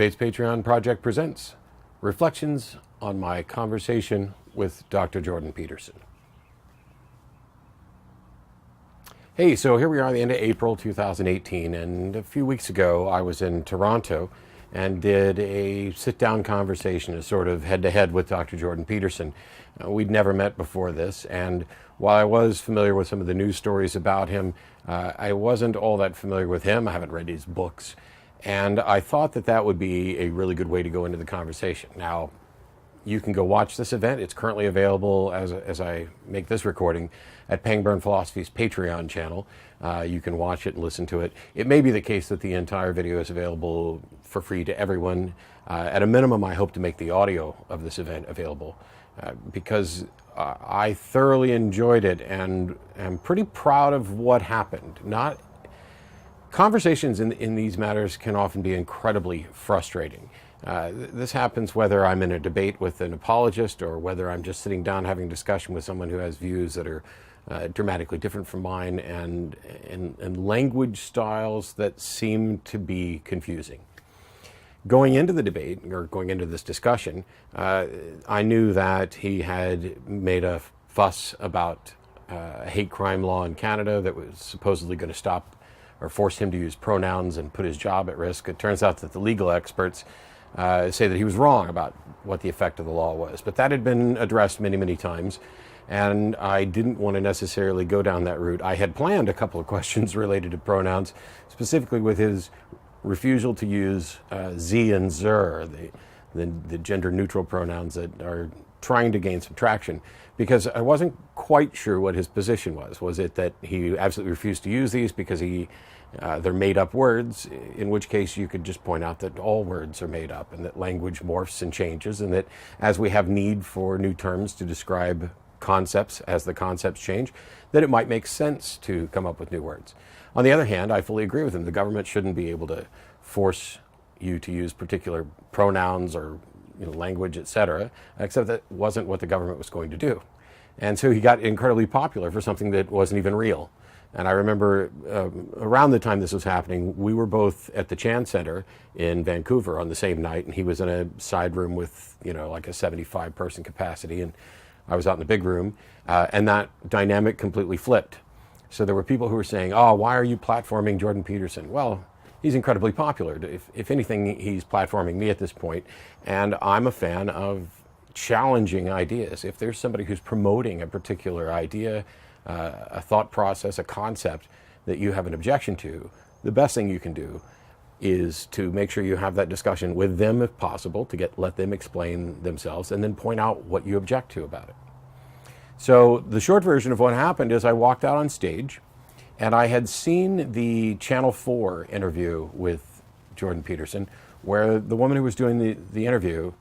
Debates Patreon Project presents Reflections on my conversation with Dr. Jordan Peterson. Hey, so here we are at the end of April 2018, and a few weeks ago I was in Toronto and did a sit-down conversation, a sort of head-to-head with Dr. Jordan Peterson. We'd never met before this, and while I was familiar with some of the news stories about him, I wasn't all that familiar with him. I haven't read his books. And I thought that that would be a really good way to go into the conversation. Now, you can go watch this event. It's currently available as I make this recording at Pangburn Philosophy's Patreon channel. You can watch it and listen to it. It may be the case that the entire video is available for free to everyone. At a minimum, I hope to make the audio of this event available because I thoroughly enjoyed it and am pretty proud of what happened. Conversations in these matters can often be incredibly frustrating. This happens whether I'm in a debate with an apologist or whether I'm just sitting down having a discussion with someone who has views that are dramatically different from mine and language styles that seem to be confusing. Going into the debate, or going into this discussion, I knew that he had made a fuss about a hate crime law in Canada that was supposedly going to stop or force him to use pronouns and put his job at risk. It turns out that the legal experts say that he was wrong about what the effect of the law was. But that had been addressed many, many times, and I didn't want to necessarily go down that route. I had planned a couple of questions related to pronouns, specifically with his refusal to use ze and zer, the gender-neutral pronouns that are trying to gain some traction, because I wasn't quite sure what his position was. Was it that he absolutely refused to use these because they're made-up words, in which case you could just point out that all words are made up and that language morphs and changes, and that as we have need for new terms to describe concepts as the concepts change, that it might make sense to come up with new words. On the other hand, I fully agree with him. The government shouldn't be able to force you to use particular pronouns or language, etc., except that wasn't what the government was going to do. And so he got incredibly popular for something that wasn't even real. And I remember around the time this was happening, we were both at the Chan Center in Vancouver on the same night, and he was in a side room with, like a 75-person capacity, and I was out in the big room, and that dynamic completely flipped. So there were people who were saying, oh, why are you platforming Jordan Peterson? Well, he's incredibly popular. If anything, he's platforming me at this point, and I'm a fan of challenging ideas. If there's somebody who's promoting a particular idea, a thought process, a concept that you have an objection to, the best thing you can do is to make sure you have that discussion with them if possible, to let them explain themselves, and then point out what you object to about it. So the short version of what happened is I walked out on stage, and I had seen the Channel 4 interview with Jordan Peterson, where the woman who was doing the interview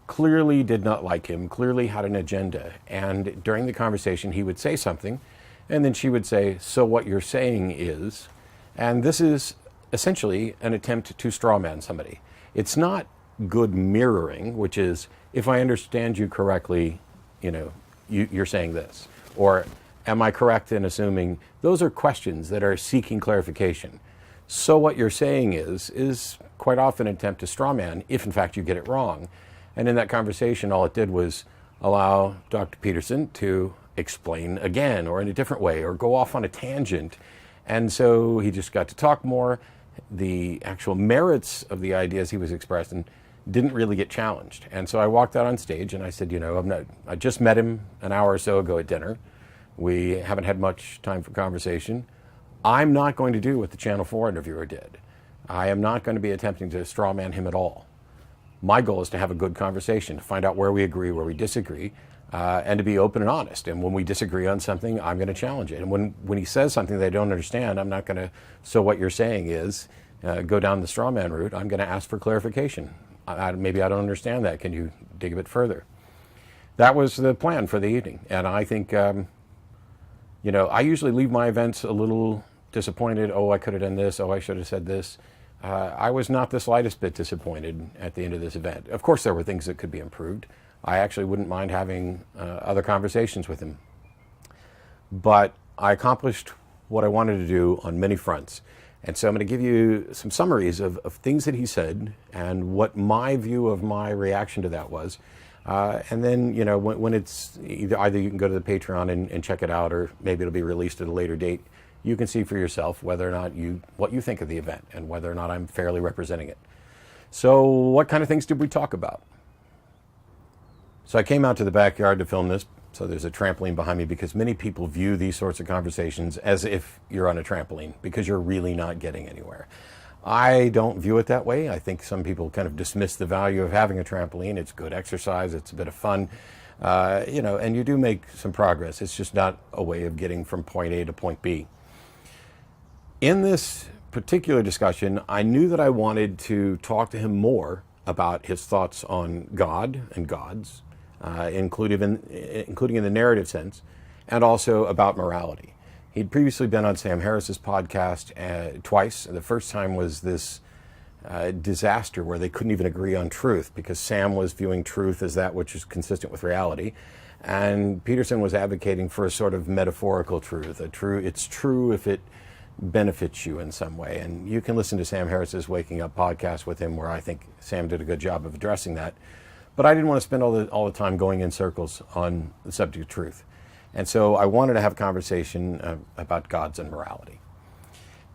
clearly did not like him, clearly had an agenda. And during the conversation, he would say something, and then she would say, so what you're saying is, and this is essentially an attempt to strawman somebody. It's not good mirroring, which is, if I understand you correctly, you're saying this, or am I correct in assuming? Those are questions that are seeking clarification. So what you're saying is quite often an attempt to strawman, if in fact you get it wrong. And in that conversation, all it did was allow Dr. Peterson to explain again, or in a different way, or go off on a tangent. And so he just got to talk more. The actual merits of the ideas he was expressing didn't really get challenged. And so I walked out on stage and I said, I just met him an hour or so ago at dinner. We haven't had much time for conversation. I'm not going to do what the Channel 4 interviewer did. I am not going to be attempting to strawman him at all. My goal is to have a good conversation, to find out where we agree, where we disagree, and to be open and honest. And when we disagree on something, I'm going to challenge it. And when he says something they don't understand, I'm not going to, so what you're saying is, go down the strawman route. I'm going to ask for clarification. Maybe I don't understand that. Can you dig a bit further? That was the plan for the evening. And I think, I usually leave my events a little disappointed. Oh, I could have done this. Oh, I should have said this. I was not the slightest bit disappointed at the end of this event. Of course, there were things that could be improved. I actually wouldn't mind having other conversations with him. But I accomplished what I wanted to do on many fronts. And so I'm going to give you some summaries of things that he said and what my view of my reaction to that was. And then, when it's either you can go to the Patreon and check it out, or maybe it'll be released at a later date. You can see for yourself whether or not what you think of the event and whether or not I'm fairly representing it. So what kind of things did we talk about? So I came out to the backyard to film this. So there's a trampoline behind me because many people view these sorts of conversations as if you're on a trampoline because you're really not getting anywhere. I don't view it that way. I think some people kind of dismiss the value of having a trampoline. It's good exercise. It's a bit of fun, and you do make some progress. It's just not a way of getting from point A to point B. In this particular discussion, I knew that I wanted to talk to him more about his thoughts on God and gods, including in the narrative sense, and also about morality. He'd previously been on Sam Harris's podcast twice. The first time was this disaster where they couldn't even agree on truth because Sam was viewing truth as that which is consistent with reality, and Peterson was advocating for a sort of metaphorical truth. It's true if it benefits you in some way. And you can listen to Sam Harris's Waking Up podcast with him, where I think Sam did a good job of addressing that. But I didn't want to spend all the time going in circles on the subject of truth. And so I wanted to have a conversation about gods and morality.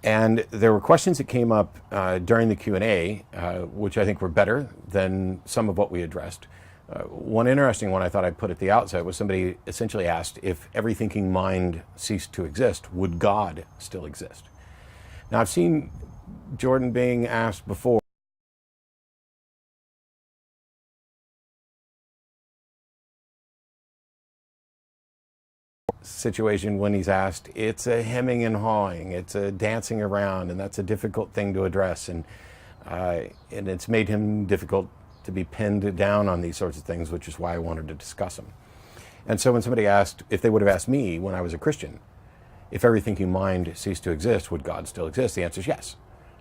And there were questions that came up during the Q&A, which I think were better than some of what we addressed. One interesting one I thought I'd put at the outset was somebody essentially asked, if every thinking mind ceased to exist, would God still exist? Now, I've seen Jordan being asked before, situation when he's asked, it's a hemming and hawing, it's a dancing around, and that's a difficult thing to address, and it's made him difficult to be pinned down on these sorts of things, which is why I wanted to discuss them. And so when somebody asked, if they would have asked me when I was a Christian, if every thinking mind ceased to exist, would God still exist? The answer is yes.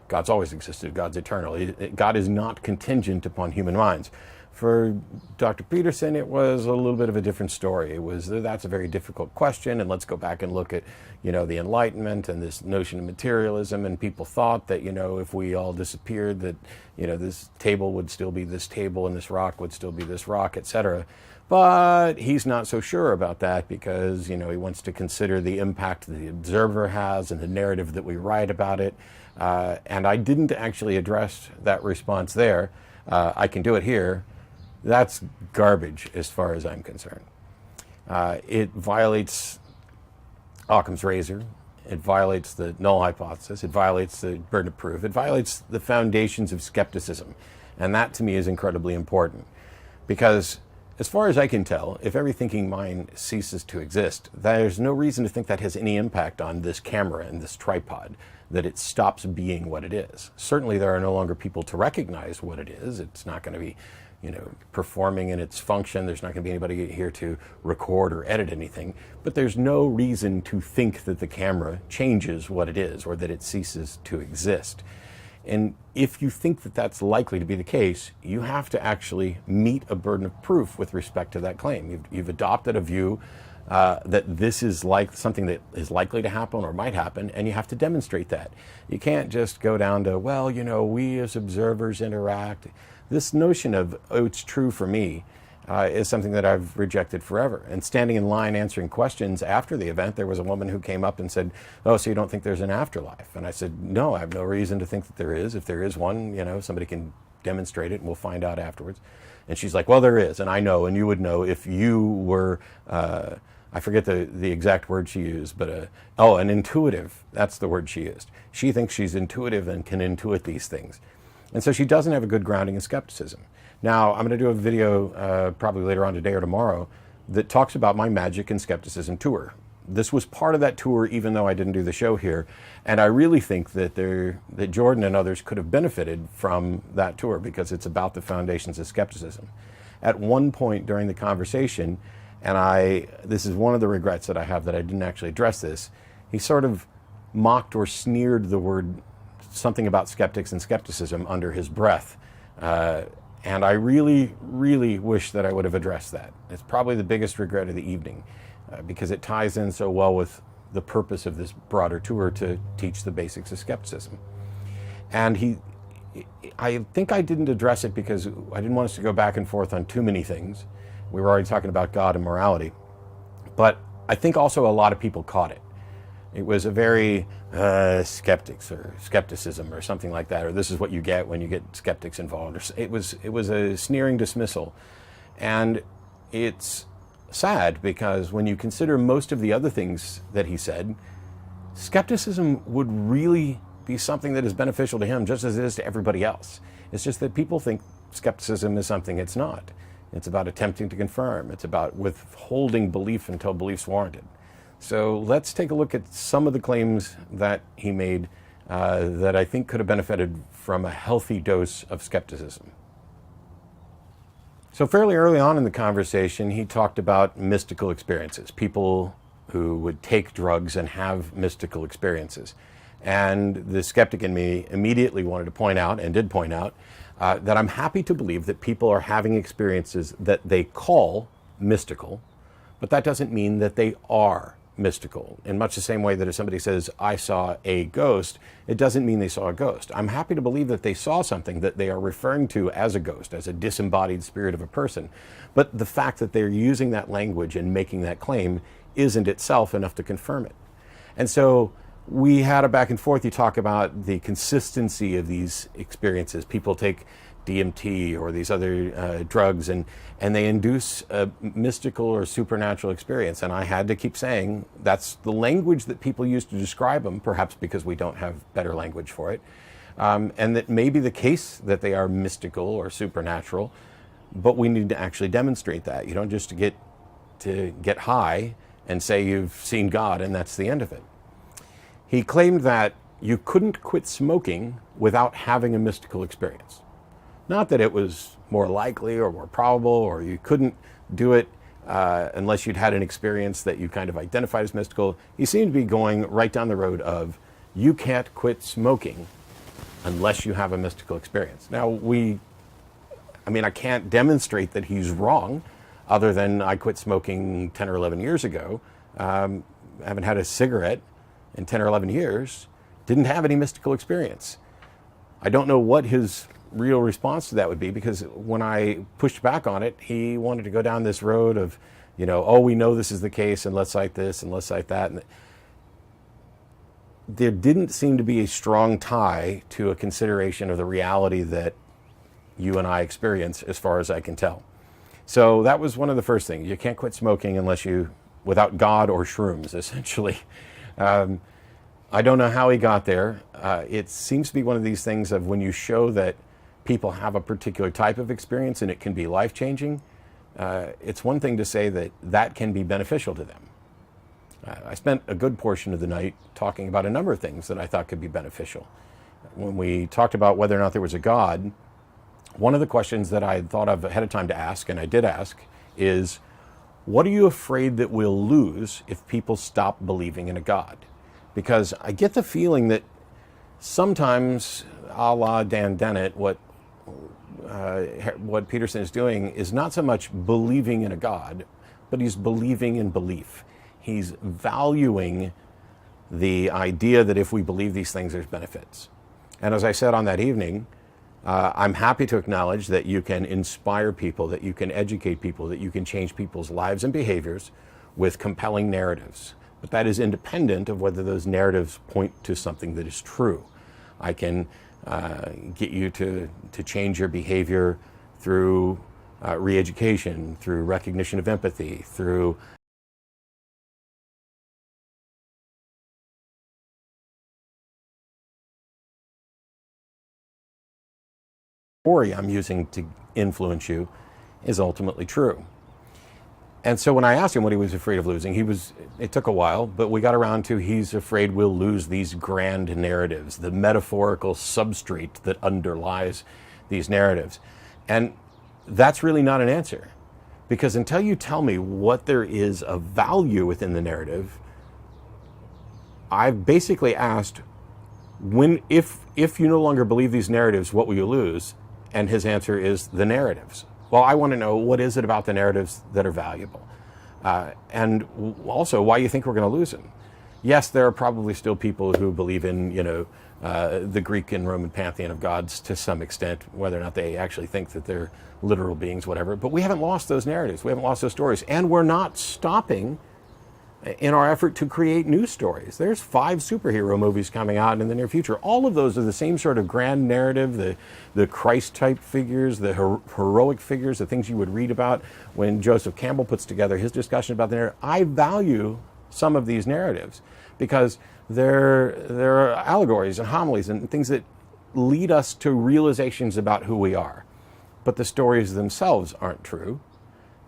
God's always existed. God's eternal. God is not contingent upon human minds. For Dr. Peterson, it was a little bit of a different story. That's a very difficult question, and let's go back and look at, the Enlightenment and this notion of materialism, and people thought that, if we all disappeared, that, this table would still be this table and this rock would still be this rock, etc. But he's not so sure about that because, he wants to consider the impact the observer has and the narrative that we write about it. And I didn't actually address that response there. I can do it here. That's garbage as far as I'm concerned. It violates Occam's razor. It violates the null hypothesis. It violates the burden of proof. It violates the foundations of skepticism. And that to me is incredibly important because as far as I can tell, if every thinking mind ceases to exist, there's no reason to think that has any impact on this camera and this tripod, that it stops being what it is. Certainly there are no longer people to recognize what it is. It's not going to be performing in its function. There's not going to be anybody here to record or edit anything. But there's no reason to think that the camera changes what it is or that it ceases to exist. And if you think that that's likely to be the case, you have to actually meet a burden of proof with respect to that claim. You've adopted a view that this is like something that is likely to happen or might happen, and you have to demonstrate that. You can't just go down to, we as observers interact. This notion of, it's true for me, is something that I've rejected forever. And standing in line answering questions after the event, there was a woman who came up and said, oh, so you don't think there's an afterlife? And I said, no, I have no reason to think that there is. If there is one, somebody can demonstrate it and we'll find out afterwards. And she's like, well, there is, and I know, and you would know if you were, I forget the exact word she used, but, an intuitive, that's the word she used. She thinks she's intuitive and can intuit these things. And so she doesn't have a good grounding in skepticism. Now, I'm going to do a video probably later on today or tomorrow that talks about my magic and skepticism tour. This was part of that tour, even though I didn't do the show here. And I really think that Jordan and others could have benefited from that tour because it's about the foundations of skepticism. At one point during the conversation, and this is one of the regrets that I have that I didn't actually address this, he sort of mocked or sneered the word something about skeptics and skepticism under his breath. And I really, really wish that I would have addressed that. It's probably the biggest regret of the evening because it ties in so well with the purpose of this broader tour to teach the basics of skepticism. And I think I didn't address it because I didn't want us to go back and forth on too many things. We were already talking about God and morality. But I think also a lot of people caught it. It was a very skeptics or skepticism or something like that, or this is what you get when you get skeptics involved. It was a sneering dismissal. And it's sad because when you consider most of the other things that he said, skepticism would really be something that is beneficial to him just as it is to everybody else. It's just that people think skepticism is something it's not. It's about attempting to confirm. It's about withholding belief until belief's warranted. So let's take a look at some of the claims that he made that I think could have benefited from a healthy dose of skepticism. So fairly early on in the conversation, he talked about mystical experiences, people who would take drugs and have mystical experiences. And the skeptic in me immediately wanted to point out, and did point out, that I'm happy to believe that people are having experiences that they call mystical, but that doesn't mean that they are mystical. In much the same way that if somebody says, I saw a ghost, it doesn't mean they saw a ghost. I'm happy to believe that they saw something that they are referring to as a ghost, as a disembodied spirit of a person. But the fact that they're using that language and making that claim isn't itself enough to confirm it. And so we had a back and forth. You talk about the consistency of these experiences. People take DMT or these other drugs and they induce a mystical or supernatural experience. And I had to keep saying that's the language that people use to describe them, perhaps because we don't have better language for it. And that may be the case that they are mystical or supernatural, but we need to actually demonstrate that. You don't just get high and say you've seen God and that's the end of it. He claimed that you couldn't quit smoking without having a mystical experience. Not that it was more likely or more probable, or you couldn't do it unless you'd had an experience that you kind of identified as mystical. He seemed to be going right down the road of you can't quit smoking unless you have a mystical experience. Now, I can't demonstrate that he's wrong, other than I quit smoking 10 or 11 years ago. I haven't had a cigarette in 10 or 11 years, didn't have any mystical experience. I don't know what his real response to that would be, because when I pushed back on it, he wanted to go down this road of, oh, we know this is the case, and let's cite this, and let's cite that. And there didn't seem to be a strong tie to a consideration of the reality that you and I experience, as far as I can tell. So that was one of the first things. You can't quit smoking without God or shrooms, essentially. I don't know how he got there. It seems to be one of these things of when you show that people have a particular type of experience and it can be life-changing, it's one thing to say that can be beneficial to them. I spent a good portion of the night talking about a number of things that I thought could be beneficial. When we talked about whether or not there was a God, one of the questions that I had thought of ahead of time to ask, and I did ask, is, what are you afraid that we'll lose if people stop believing in a God? Because I get the feeling that sometimes, a la Dan Dennett, what Peterson is doing is not so much believing in a God, but he's believing in belief. He's valuing the idea that if we believe these things, there's benefits. And as I said on that evening, I'm happy to acknowledge that you can inspire people, that you can educate people, that you can change people's lives and behaviors with compelling narratives. But that is independent of whether those narratives point to something that is true. I can get you to change your behavior through re-education, through recognition of empathy, through story I'm using to influence you is ultimately true. And so when I asked him what he was afraid of losing, it took a while, but we got around to he's afraid we'll lose these grand narratives, the metaphorical substrate that underlies these narratives. And that's really not an answer, because until you tell me what there is of value within the narrative, I've basically asked, if you no longer believe these narratives, what will you lose? And his answer is the narratives. Well, I want to know, what is it about the narratives that are valuable? And also, why you think we're going to lose them? Yes, there are probably still people who believe in, the Greek and Roman pantheon of gods to some extent, whether or not they actually think that they're literal beings, whatever. But we haven't lost those narratives. We haven't lost those stories. And we're not stopping in our effort to create new stories. There's 5 superhero movies coming out in the near future. All of those are the same sort of grand narrative, the Christ-type figures, the heroic figures, the things you would read about when Joseph Campbell puts together his discussion about the narrative. I value some of these narratives because they're allegories and homilies and things that lead us to realizations about who we are. But the stories themselves aren't true,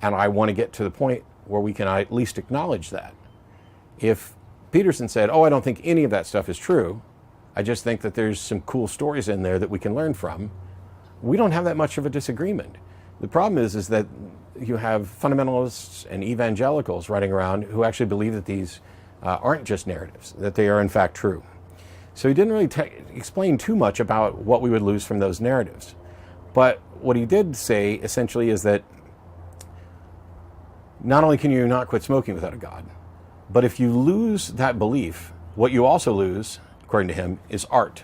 and I want to get to the point where we can at least acknowledge that. If Peterson said, I don't think any of that stuff is true, I just think that there's some cool stories in there that we can learn from, we don't have that much of a disagreement. The problem is that you have fundamentalists and evangelicals running around who actually believe that these aren't just narratives, that they are in fact true. So he didn't really explain too much about what we would lose from those narratives. But what he did say essentially is that not only can you not quit smoking without a God, but if you lose that belief, what you also lose, according to him, is art.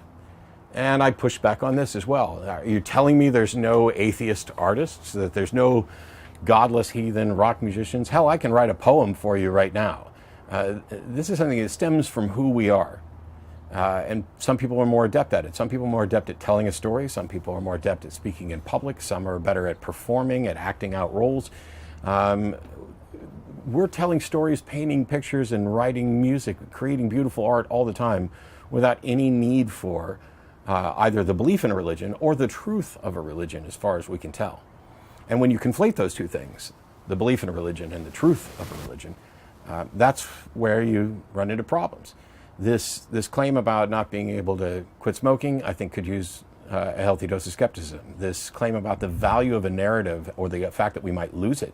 And I push back on this as well. Are you telling me there's no atheist artists, that there's no godless heathen rock musicians? Hell, I can write a poem for you right now. This is something that stems from who we are. And some people are more adept at it. Some people are more adept at telling a story. Some people are more adept at speaking in public. Some are better at performing, at acting out roles. We're telling stories, painting pictures, and writing music, creating beautiful art all the time without any need for either the belief in a religion or the truth of a religion, as far as we can tell. And when you conflate those two things, the belief in a religion and the truth of a religion, that's where you run into problems. This claim about not being able to quit smoking, I think, could use a healthy dose of skepticism. This claim about the value of a narrative or the fact that we might lose it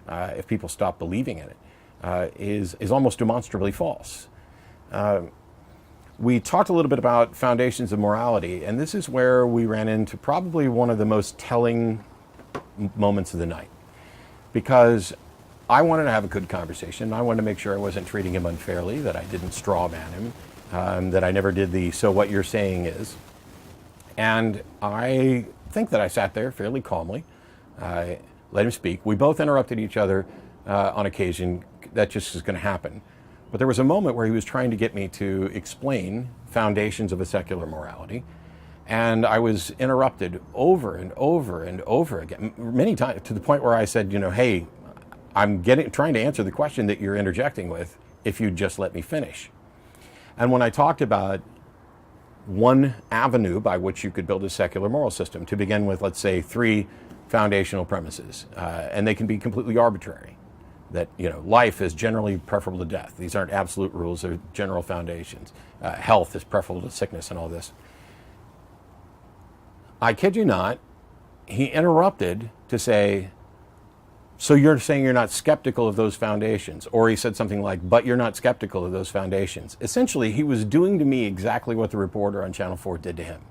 if people stop believing in it is almost demonstrably false. We talked a little bit about foundations of morality, and this is where we ran into probably one of the most telling moments of the night, because I wanted to have a good conversation. I wanted to make sure I wasn't treating him unfairly, that I didn't straw man him, that I never did the "so what you're saying is." And I think that I sat there fairly calmly, let him speak. We both interrupted each other on occasion. That just is going to happen. But there was a moment where he was trying to get me to explain foundations of a secular morality, and I was interrupted over and over and over again, many times, to the point where I said, hey, I'm trying to answer the question that you're interjecting with, if you'd just let me finish. And when I talked about one avenue by which you could build a secular moral system, to begin with, let's say, 3 foundational premises, and they can be completely arbitrary. That life is generally preferable to death. These aren't absolute rules; they're general foundations. Health is preferable to sickness, and all this. I kid you not, he interrupted to say, "So you're saying you're not skeptical of those foundations?" Or he said something like, "But you're not skeptical of those foundations." Essentially, he was doing to me exactly what the reporter on Channel 4 did to him,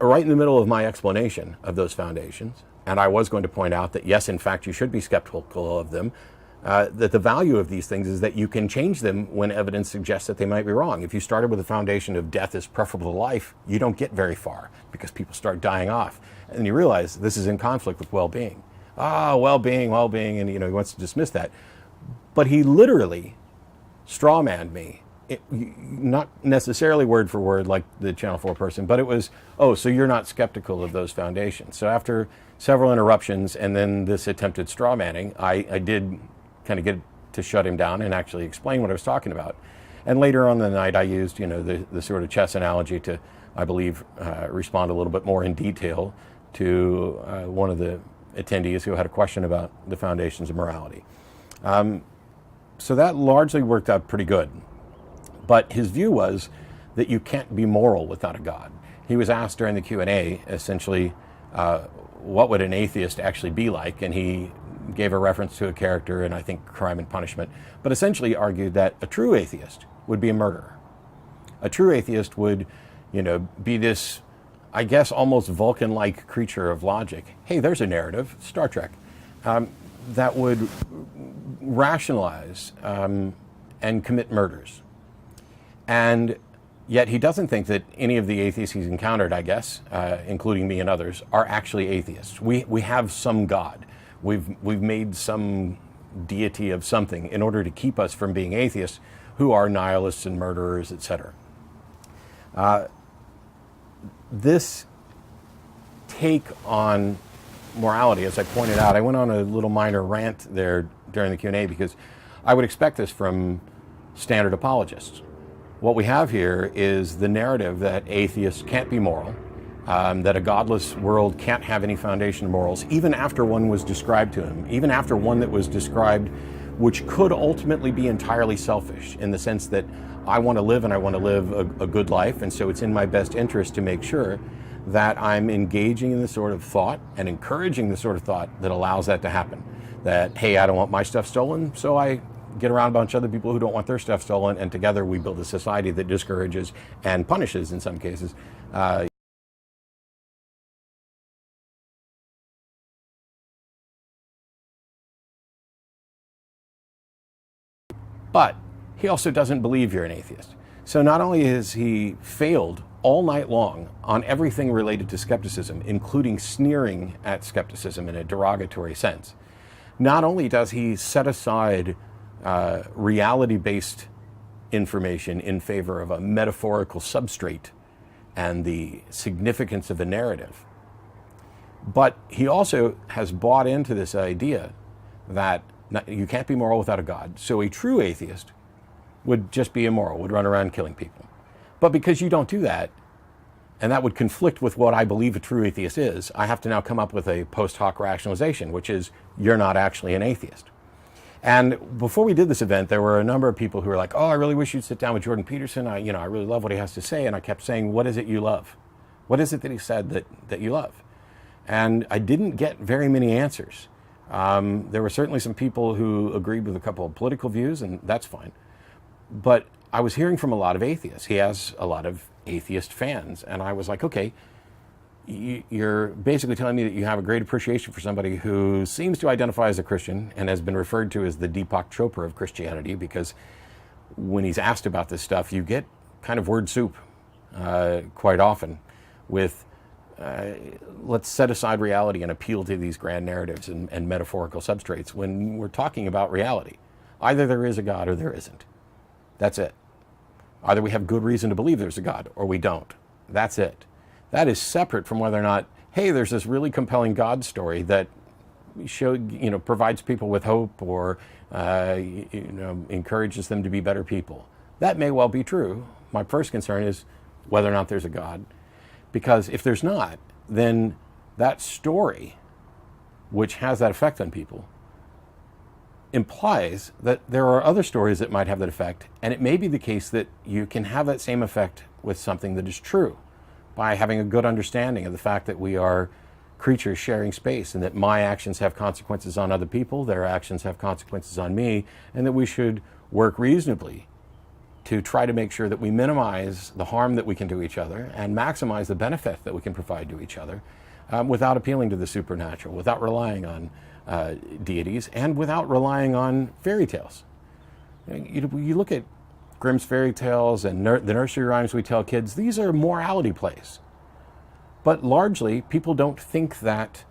right in the middle of my explanation of those foundations. And I was going to point out that, yes, in fact, you should be skeptical of them, that the value of these things is that you can change them when evidence suggests that they might be wrong. If you started with a foundation of death is preferable to life, you don't get very far because people start dying off. And you realize this is in conflict with well-being. Well-being, and he wants to dismiss that. But he literally strawmanned me. Not necessarily word for word like the Channel 4 person, but it was, so you're not skeptical of those foundations. So after several interruptions and then this attempted straw manning, I did kind of get to shut him down and actually explain what I was talking about. And later on in the night, I used, the sort of chess analogy to, I believe, respond a little bit more in detail to one of the attendees who had a question about the foundations of morality. So that largely worked out pretty good. But his view was that you can't be moral without a God. He was asked during the Q&A, essentially, what would an atheist actually be like? And he gave a reference to a character in, I think, Crime and Punishment, but essentially argued that a true atheist would be a murderer. A true atheist would, be this, I guess, almost Vulcan-like creature of logic. Hey, there's a narrative, Star Trek, that would rationalize and commit murders. And yet he doesn't think that any of the atheists he's encountered, I guess, including me and others, are actually atheists. We have some God. We've made some deity of something in order to keep us from being atheists, who are nihilists and murderers, etc. This take on morality, as I pointed out, I went on a little minor rant there during the Q&A because I would expect this from standard apologists. What we have here is the narrative that atheists can't be moral, that a godless world can't have any foundation of morals, even after one was described to him, even after one that was described which could ultimately be entirely selfish, in the sense that I want to live and I want to live a good life, and so it's in my best interest to make sure that I'm engaging in the sort of thought and encouraging the sort of thought that allows that to happen. That, hey, I don't want my stuff stolen, so I get around a bunch of other people who don't want their stuff stolen, and together we build a society that discourages and punishes, in some cases, But he also doesn't believe you're an atheist. So not only has he failed all night long on everything related to skepticism, including sneering at skepticism in a derogatory sense, not only does he set aside reality-based information in favor of a metaphorical substrate and the significance of a narrative, but he also has bought into this idea that you can't be moral without a God. So a true atheist would just be immoral, would run around killing people. But because you don't do that, and that would conflict with what I believe a true atheist is, I have to now come up with a post hoc rationalization, which is, you're not actually an atheist. And before we did this event, there were a number of people who were like, oh, I really wish you'd sit down with Jordan Peterson. I really love what he has to say. And I kept saying, what is it you love? What is it that he said that you love? And I didn't get very many answers. There were certainly some people who agreed with a couple of political views, and that's fine. But I was hearing from a lot of atheists. He has a lot of atheist fans. And I was like, okay, you're basically telling me that you have a great appreciation for somebody who seems to identify as a Christian and has been referred to as the Deepak Chopra of Christianity, because when he's asked about this stuff, you get kind of word soup quite often with let's set aside reality and appeal to these grand narratives and metaphorical substrates when we're talking about reality. Either there is a God or there isn't. That's it. Either we have good reason to believe there's a God or we don't. That's it. That is separate from whether or not, hey, there's this really compelling God story that provides people with hope or encourages them to be better people. That may well be true. My first concern is whether or not there's a God. Because if there's not, then that story, which has that effect on people, implies that there are other stories that might have that effect, and it may be the case that you can have that same effect with something that is true by having a good understanding of the fact that we are creatures sharing space, and that my actions have consequences on other people, their actions have consequences on me, and that we should work reasonably to try to make sure that we minimize the harm that we can do each other and maximize the benefit that we can provide to each other without appealing to the supernatural, without relying on deities, and without relying on fairy tales. You look at Grimm's fairy tales and the nursery rhymes we tell kids, these are morality plays. But largely, people don't think that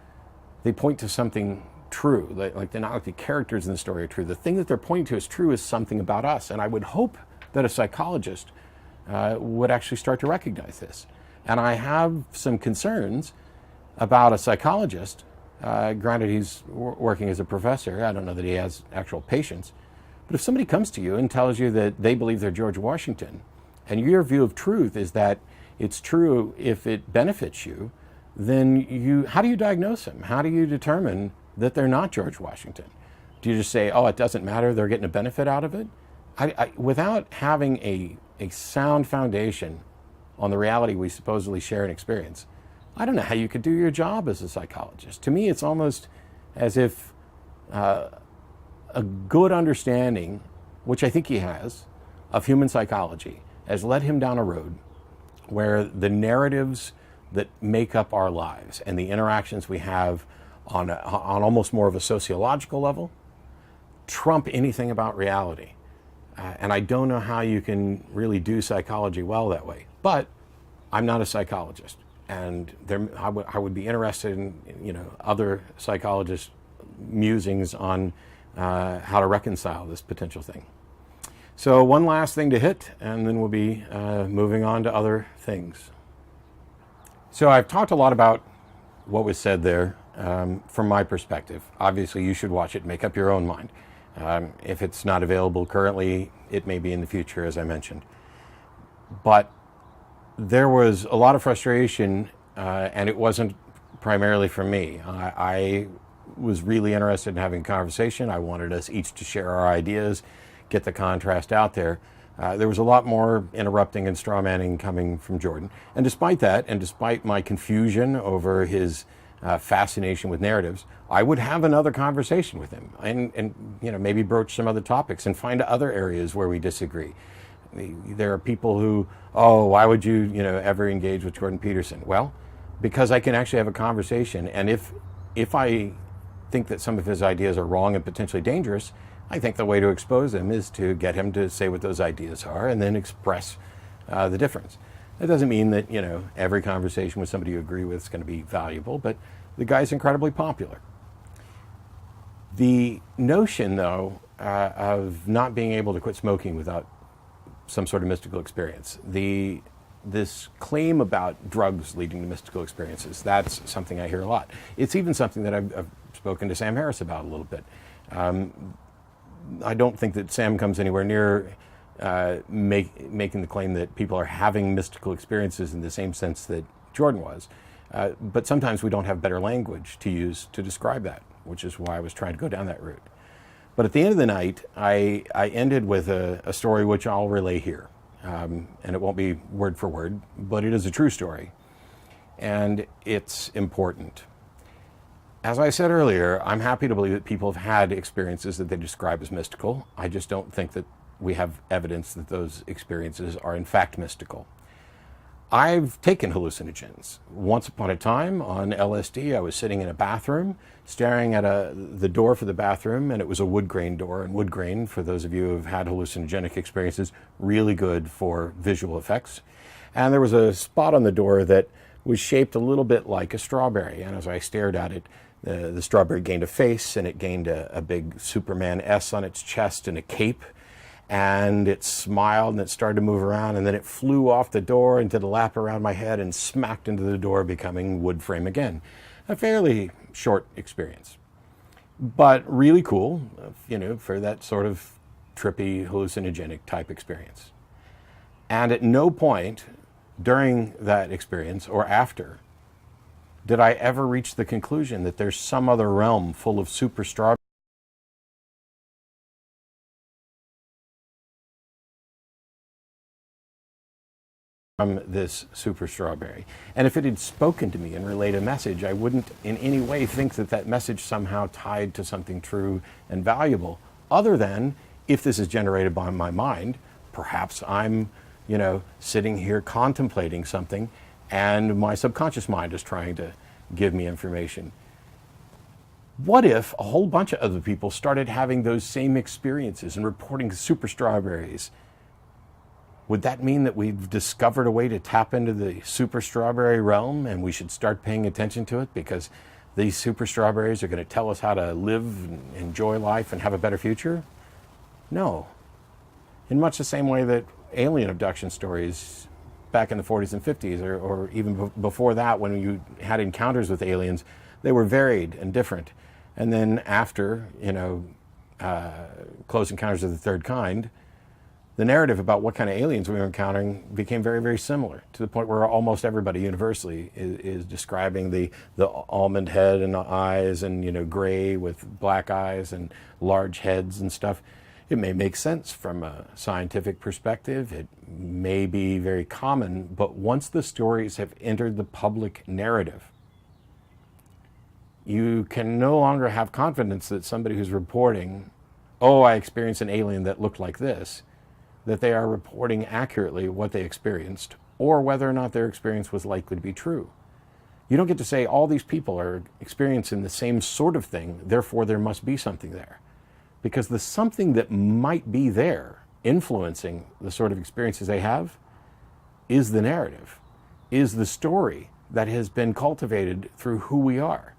they point to something true. They're not like the characters in the story are true. The thing that they're pointing to as true is something about us. And I would hope that a psychologist would actually start to recognize this. And I have some concerns about a psychologist. Granted, he's working as a professor. I don't know that he has actual patients. But if somebody comes to you and tells you that they believe they're George Washington, and your view of truth is that it's true if it benefits you, then how do you diagnose them? How do you determine that they're not George Washington? Do you just say, oh, it doesn't matter, they're getting a benefit out of it? Without having a sound foundation on the reality we supposedly share and experience, I don't know how you could do your job as a psychologist. To me, it's almost as if a good understanding, which I think he has, of human psychology has led him down a road where the narratives that make up our lives and the interactions we have on almost more of a sociological level trump anything about reality. And I don't know how you can really do psychology well that way. But I'm not a psychologist, and I would be interested in other psychologists' musings on how to reconcile this potential thing. So one last thing to hit, and then we'll be moving on to other things. So I've talked a lot about what was said there from my perspective. Obviously, you should watch it, make up your own mind. If it's not available currently, it may be in the future, as I mentioned. But there was a lot of frustration, and it wasn't primarily from me. I was really interested in having a conversation. I wanted us each to share our ideas, get the contrast out there. There was a lot more interrupting and strawmanning coming from Jordan. And despite that, and despite my confusion over his fascination with narratives, I would have another conversation with him and maybe broach some other topics and find other areas where we disagree. There are people who, why would you ever engage with Jordan Peterson? Well, because I can actually have a conversation, and if I think that some of his ideas are wrong and potentially dangerous, I think the way to expose them is to get him to say what those ideas are and then express the difference. That doesn't mean that every conversation with somebody you agree with is going to be valuable, but the guy's incredibly popular. The notion, though, of not being able to quit smoking without some sort of mystical experience, this claim about drugs leading to mystical experiences, that's something I hear a lot. It's even something that I've spoken to Sam Harris about a little bit. I don't think that Sam comes anywhere near making the claim that people are having mystical experiences in the same sense that Jordan was. But sometimes we don't have better language to use to describe that, which is why I was trying to go down that route. But at the end of the night, I ended with a story which I'll relay here. And it won't be word for word, but it is a true story. And it's important. As I said earlier, I'm happy to believe that people have had experiences that they describe as mystical. I just don't think that we have evidence that those experiences are in fact mystical. I've taken hallucinogens. Once upon a time on LSD, I was sitting in a bathroom, staring at the door for the bathroom, and it was a wood grain door. And wood grain, for those of you who have had hallucinogenic experiences, really good for visual effects. And there was a spot on the door that was shaped a little bit like a strawberry. And as I stared at it, the strawberry gained a face, and it gained a big Superman S on its chest and a cape. And it smiled, and it started to move around, and then it flew off the door and did a lap around my head and smacked into the door, becoming wood frame again. A fairly short experience, but really cool, for that sort of trippy, hallucinogenic type experience. And at no point during that experience or after did I ever reach the conclusion that there's some other realm full of super strawberries from this super strawberry. And if it had spoken to me and relayed a message, I wouldn't in any way think that that message somehow tied to something true and valuable, other than if this is generated by my mind, perhaps I'm, sitting here contemplating something and my subconscious mind is trying to give me information. What if a whole bunch of other people started having those same experiences and reporting super strawberries? Would that mean that we've discovered a way to tap into the super strawberry realm and we should start paying attention to it because these super strawberries are going to tell us how to live and enjoy life and have a better future? No. In much the same way that alien abduction stories back in the 40s and 50s, or even before that, when you had encounters with aliens, they were varied and different. And then after, Close Encounters of the Third Kind, the narrative about what kind of aliens we were encountering became very, very similar, to the point where almost everybody universally is describing the almond head and the eyes and, gray with black eyes and large heads and stuff. It may make sense from a scientific perspective. It may be very common, but once the stories have entered the public narrative, you can no longer have confidence that somebody who's reporting, I experienced an alien that looked like this, that they are reporting accurately what they experienced or whether or not their experience was likely to be true. You don't get to say all these people are experiencing the same sort of thing, therefore there must be something there. Because the something that might be there influencing the sort of experiences they have is the narrative, is the story that has been cultivated through who we are.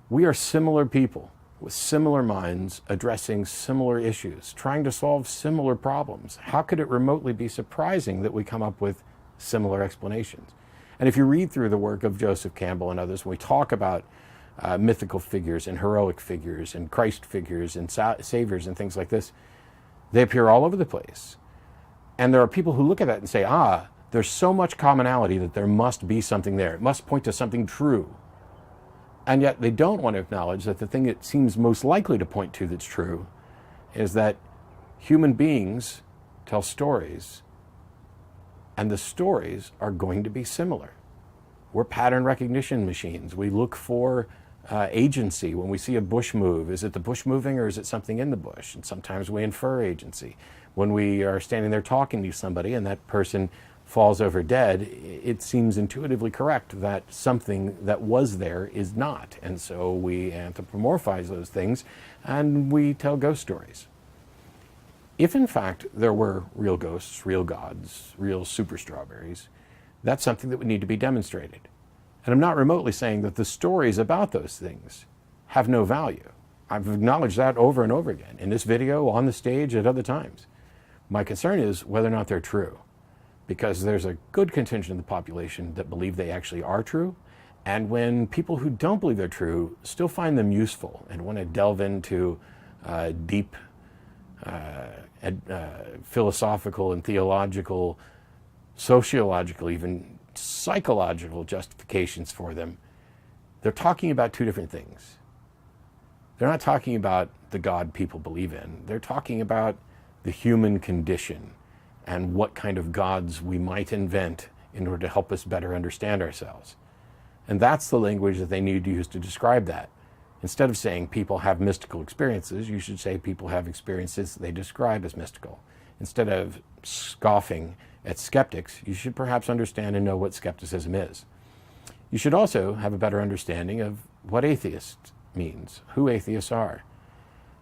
We are similar people with similar minds, addressing similar issues, trying to solve similar problems. How could it remotely be surprising that we come up with similar explanations? And if you read through the work of Joseph Campbell and others, when we talk about mythical figures and heroic figures and Christ figures and saviors and things like this, they appear all over the place. And there are people who look at that and say, there's so much commonality that there must be something there. It must point to something true. And yet they don't want to acknowledge that the thing it seems most likely to point to that's true is that human beings tell stories, and the stories are going to be similar. We're pattern recognition machines. We look for agency when we see a bush move. Is it the bush moving or is it something in the bush? And sometimes we infer agency. When we are standing there talking to somebody and that person falls over dead, it seems intuitively correct that something that was there is not. And so we anthropomorphize those things and we tell ghost stories. If in fact there were real ghosts, real gods, real super strawberries, that's something that would need to be demonstrated. And I'm not remotely saying that the stories about those things have no value. I've acknowledged that over and over again in this video, on the stage, at other times. My concern is whether or not they're true, because there's a good contingent of the population that believe they actually are true. And when people who don't believe they're true still find them useful and want to delve into deep philosophical and theological, sociological, even psychological justifications for them, they're talking about two different things. They're not talking about the God people believe in. They're talking about the human condition and what kind of gods we might invent in order to help us better understand ourselves. And that's the language that they need to use to describe that. Instead of saying people have mystical experiences, you should say people have experiences they describe as mystical. Instead of scoffing at skeptics, you should perhaps understand and know what skepticism is. You should also have a better understanding of what atheist means, who atheists are.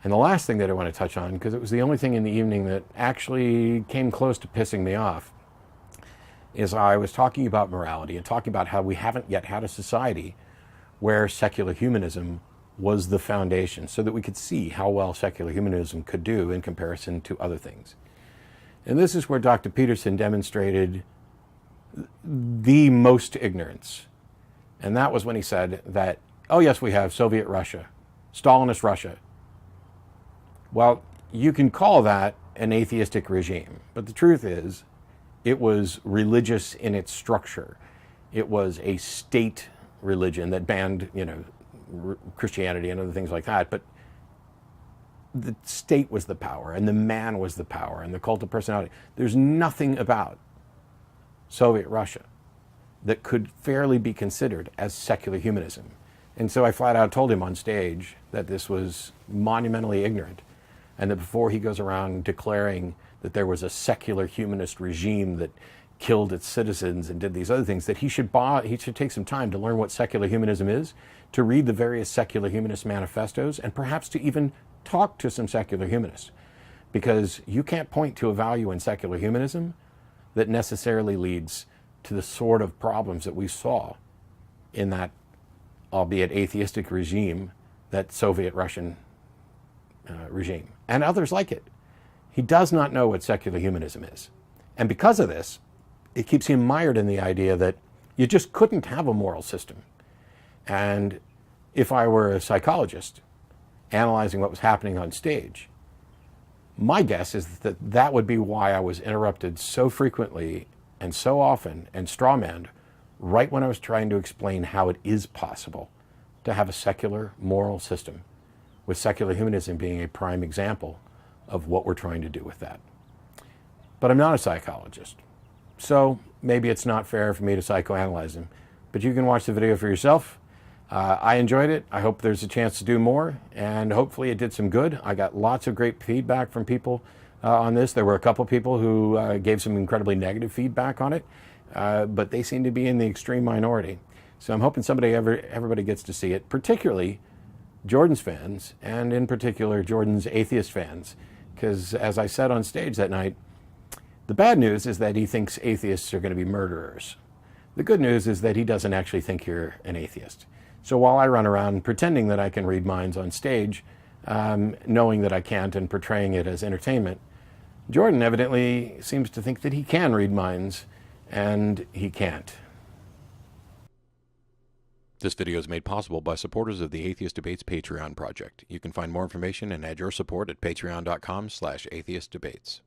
And the last thing that I want to touch on, because it was the only thing in the evening that actually came close to pissing me off, is I was talking about morality and talking about how we haven't yet had a society where secular humanism was the foundation, so that we could see how well secular humanism could do in comparison to other things. And this is where Dr. Peterson demonstrated the most ignorance. And that was when he said that, oh yes, we have Soviet Russia, Stalinist Russia. Well, you can call that an atheistic regime, but the truth is, it was religious in its structure. It was a state religion that banned, Christianity and other things like that, but the state was the power, and the man was the power, and the cult of personality. There's nothing about Soviet Russia that could fairly be considered as secular humanism. And so I flat out told him on stage that this was monumentally ignorant, and that before he goes around declaring that there was a secular humanist regime that killed its citizens and did these other things, that he should take some time to learn what secular humanism is, to read the various secular humanist manifestos, and perhaps to even talk to some secular humanists. Because you can't point to a value in secular humanism that necessarily leads to the sort of problems that we saw in that, albeit atheistic regime, that Soviet Russian regime, and others like it. He does not know what secular humanism is. And because of this, it keeps him mired in the idea that you just couldn't have a moral system. And if I were a psychologist analyzing what was happening on stage, my guess is that that would be why I was interrupted so frequently and so often and strawmanned right when I was trying to explain how it is possible to have a secular moral system, with secular humanism being a prime example of what we're trying to do with that. But I'm not a psychologist, so maybe it's not fair for me to psychoanalyze him, but you can watch the video for yourself. I enjoyed it. I hope there's a chance to do more, and hopefully it did some good. I got lots of great feedback from people on this. There were a couple people who gave some incredibly negative feedback on it, but they seem to be in the extreme minority. So I'm hoping everybody gets to see it, particularly Jordan's fans, and in particular Jordan's atheist fans, Because as I said on stage that night, the bad news is that he thinks atheists are going to be murderers. The good news is that he doesn't actually think you're an atheist. So while I run around pretending that I can read minds on stage, knowing that I can't and portraying it as entertainment, Jordan evidently seems to think that he can read minds, and he can't. This video is made possible by supporters of the Atheist Debates Patreon project. You can find more information and add your support at patreon.com/atheistdebates.